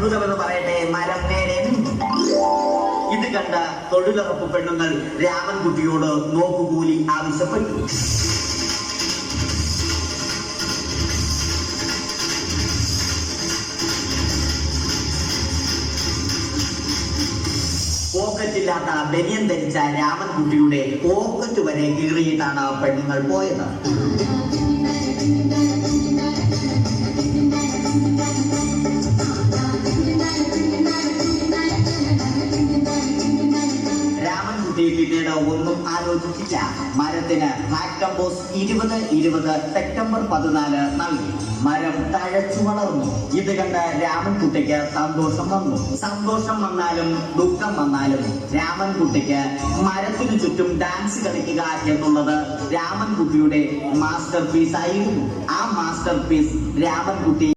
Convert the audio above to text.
അത്ഭുതമെന്ന് പറയട്ടെ, മരം നേരെ ഇത് കണ്ട തൊഴിലുറപ്പ് പെണ്ണുങ്ങൾ രാമൻകുട്ടിയോട് നോക്കുകൂലി ആവശ്യപ്പെട്ടു. പോക്കറ്റില്ലാത്ത ബനിയൻ ധരിച്ച രാമൻകുട്ടിയുടെ പോക്കറ്റ് വരെ കീറിയിട്ടാണ് പെണ്ണുങ്ങൾ പോയത്. രാമൻകുട്ടി പിന്നീട് ഒന്നും ആലോചിച്ചില്ല. മരത്തിന് ഫാക്ടംബോസ് 2020 സെപ്റ്റംബർ 14 നൽകി. മരം തഴച്ചു വളർന്നു. ഇത് കണ്ട് രാമൻകുട്ടിക്ക് സന്തോഷം വന്നു. സന്തോഷം വന്നാലും ദുഃഖം വന്നാലും രാമൻകുട്ടിക്ക് മരത്തിനു ചുറ്റും ഡാൻസ് കളിക്കുക എന്നുള്ളത് രാമൻകുട്ടിയുടെ മാസ്റ്റർ പീസ് ആയിരുന്നു. ആ മാസ്റ്റർ പീസ് രാമൻകുട്ടി